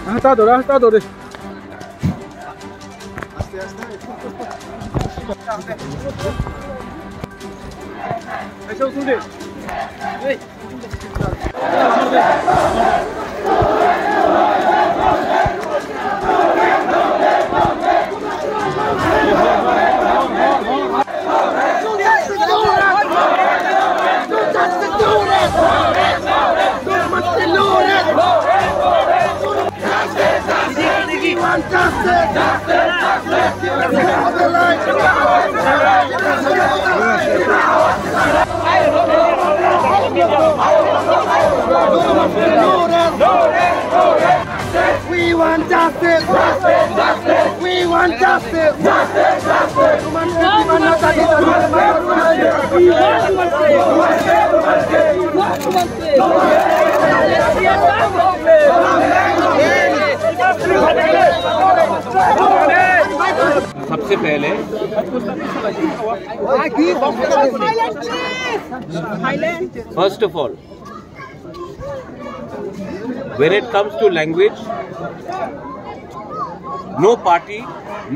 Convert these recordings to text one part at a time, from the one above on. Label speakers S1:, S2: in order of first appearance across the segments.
S1: রাস্তা ধরে We want justice! We want justice!
S2: सबसे पहले first of all, when it comes to language, no party,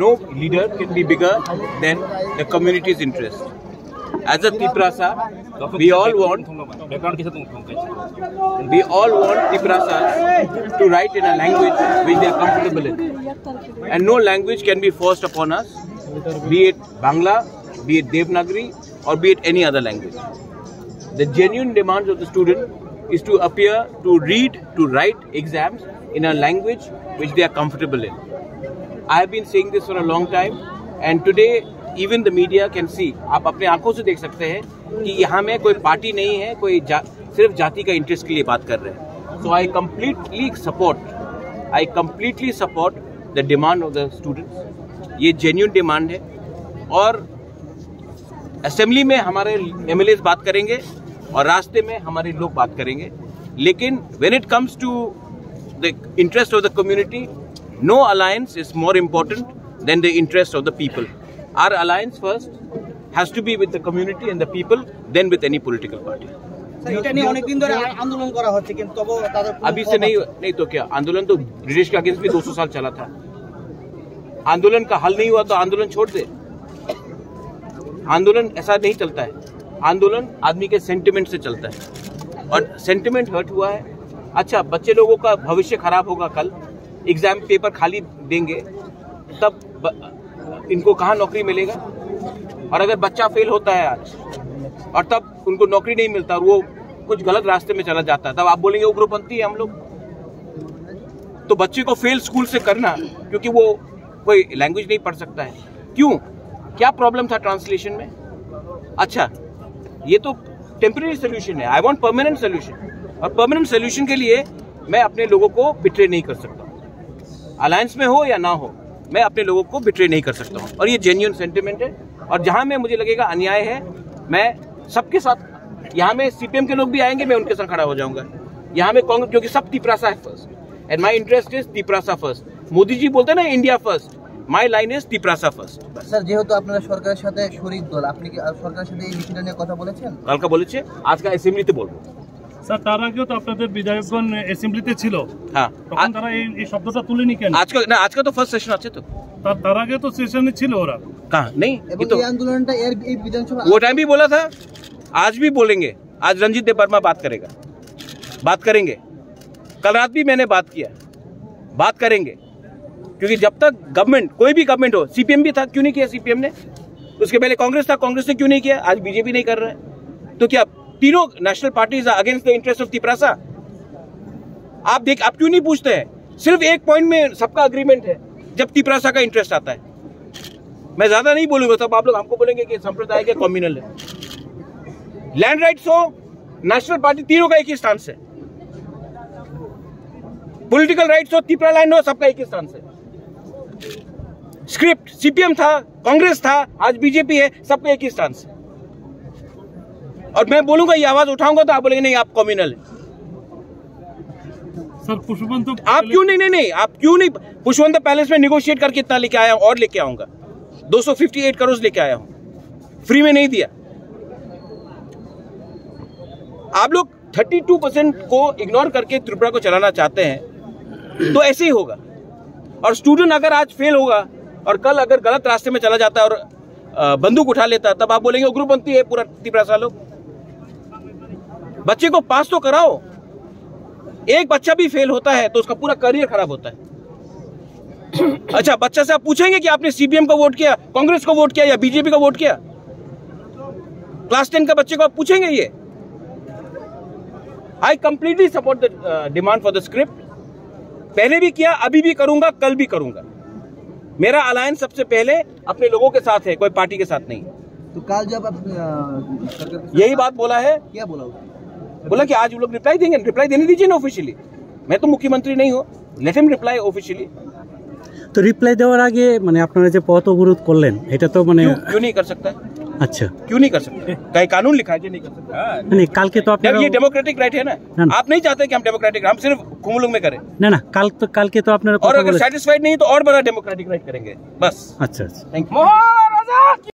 S2: no leader can be bigger than the community's interest. As a Tiprasa, we all want Tiprasas to write in a language which they are comfortable in. And no language can be forced upon us, be it Bangla, be it Devanagari, or be it any other language. The genuine demands of the student is to appear, to read, to write exams in a language which they are comfortable in. I have been saying this for a long time, and today even the media can see. आप अपने आंखों से देख सकते हैं कि यहाँ में कोई पार्टी नहीं है, कोई सिर्फ जाति का इंटरेस्ट के लिए बात कर रहे हैं. So I completely support the demand of the students. ये genuine demand है और असेंबली में हमारे MLAs बात करेंगे और रास्ते में हमारे लोग बात करेंगे. लेकिन when it comes to the interest of the community, no alliance is more important than the interest of the people. Our alliance first has to be with the community and the people, then with any political party. अभी से नहीं तो क्या आंदोलन तो British के against भी 200 साल चला था. आंदोलन का हल नहीं हुआ तो आंदोलन छोड़ दे. आंदोलन ऐसा नहीं चलता है. आंदोलन आदमी के सेंटिमेंट से चलता है और सेंटिमेंट हर्ट हुआ है. अच्छा, बच्चे लोगों का भविष्य खराब होगा. कल एग्जाम पेपर खाली देंगे तब इनको कहाँ नौकरी मिलेगा. और अगर बच्चा फेल होता है आज और तब उनको नौकरी नहीं मिलता और वो कुछ गलत रास्ते में चला जाता है, तब आप बोलेंगे उग्रपंथी है हम लोग. तो बच्चे को फेल स्कूल से करना क्योंकि वो कोई लैंग्वेज नहीं पढ़ सकता है. क्यों? क्या प्रॉब्लम था ट्रांसलेशन में? अच्छा, ये तो टेम्परेरी सोल्यूशन है. I want permanent solution. और परमानेंट सोल्यूशन के लिए मैं अपने लोगों को बिट्रे नहीं कर सकता. अलायंस में हो या ना हो, मैं अपने लोगों को बिट्रे नहीं कर सकता हूँ. और ये जेन्युइन सेंटिमेंट है. और जहां में मुझे लगेगा अन्याय है, मैं सबके साथ, यहाँ में सीपीएम के लोग भी आएंगे, मैं उनके साथ खड़ा हो जाऊंगा. यहाँ में कांग्रेस, क्योंकि सब तिपरासा है first, and my interest is Tiprasa first. Modi ji बोलते हैं ना India first, my line is Tiprasa first.
S3: Sir, যেহেতু আপনারা সরকারের সাথে শরিক দল, আপনি কি সরকারের সাথে এই বিষয়টা নিয়ে কথা বলেছেন?
S2: কালকে বলেছে, আজকে অ্যাসেম্বলিতে বলবো.
S4: স্যার, তার আগেও তো আপনাদের বিধায়কগণ অ্যাসেম্বলিতে ছিল. হ্যাঁ, তখন তারা এই শব্দটা তুলেনি কেন?
S2: আজকে তো ফার্স্ট সেশন আছে. তো
S4: তার আগে তো সেশনে ছিল ওরা.
S2: कहाँ नहीं,
S3: ये तो आंदोलन विधानसभा
S2: वो टाइम भी बोला था, आज भी बोलेंगे. आज रंजीत देव वर्मा बात करेंगे. कल रात भी मैंने बात किया, बात करेंगे. क्योंकि जब तक गवर्नमेंट, कोई भी गवर्नमेंट हो, सीपीएम भी था, क्यों नहीं किया सीपीएम ने? उसके पहले कांग्रेस था, कांग्रेस ने क्यों नहीं किया? आज बीजेपी नहीं कर रहा है. तो क्या तीनों national parties are against the interest of Tiprasa? आप क्यों नहीं पूछते हैं? सिर्फ एक पॉइंट में सबका अग्रीमेंट है, जब तिपरासा का इंटरेस्ट आता है. मैं ज्यादा नहीं बोलूंगा, तब आप लोग हमको बोलेंगे कि संप्रदाय के कम्युनल है. लैंड राइट्स हो, नेशनल पार्टी, तीनों का एक ही स्टांस है. पॉलिटिकल राइट्स हो, तिपरा लैंड हो, सबका एक ही स्टांस है. स्क्रिप्ट सीपीएम था, कांग्रेस था, आज बीजेपी है, सबका एक ही स्टांस है. और मैं बोलूंगा, ये आवाज उठाऊंगा तो आप बोलेंगे नहीं आप कम्युनल है.
S4: सर, पुष्पवंत
S2: आप क्यों नहीं आप क्यों नहीं? पुष्पवंत पैलेस में निगोशिएट करके इतना लेके आया हूं और लेके आऊंगा. 258 करोड़ लेके आया हूं, फ्री में नहीं दिया. आप लोग 32% को इग्नोर करके त्रिपुरा को चलाना चाहते हैं. तो ऐसे ही होगा। और स्टूडेंट अगर आज फेल होगा और कल अगर गलत रास्ते में चला जाता है और बंदूक उठा लेता है, तब आप बोलेंगे उग्रपंथी है पूरा 3 सालों। बच्चे को पास तो कराओ। एक बच्चा भी फेल होता है तो उसका पूरा करियर खराब होता है। अच्छा, बच्चा से आप पूछेंगे कि आपने सीपीएम को वोट किया, कांग्रेस को वोट किया या बीजेपी को वोट किया? क्लास 10 का बच्चे को आप पूछेंगे ये? I completely support the demand for the script. पहले भी किया, अभी भी करूंगा, कल भी करूंगा। मेरा अलायंस सबसे पहले अपने लोगों के साथ है, कोई पार्टी के साथ नहीं।
S3: तो कल जब
S2: यही बात बोला है।
S3: क्या बोला?
S2: बोला कि आज वो लोग रिप्लाई देंगे। रिप्लाई देने दीजिए ना ऑफिशियली। मैं तो मुख्यमंत्री नहीं हूँ, लेट हिम रिप्लाई ऑफिशियली।
S5: तो रिप्लाई देওয়ার আগে মানে আপনারা যে পথ অবরোধ করলেন এটা তো মানে
S2: क्यों नहीं कर सकता?
S5: अच्छा,
S2: क्यों नहीं कर सकते? कहीं कानून लिखा है जो नहीं कर सकता?
S5: नहीं, कल के तो आपने
S2: ये डेमोक्रेटिक राइट है ना। आप नहीं चाहते कि हम डेमोक्रेटिक, हम सिर्फ कुमुलुंग में करें
S5: ना ना, कल के तो आपने
S2: और अगर सेटिस्फाइड नहीं तो और बड़ा डेमोक्रेटिक राइट करेंगे बस।
S5: अच्छा,
S2: थैंक यू।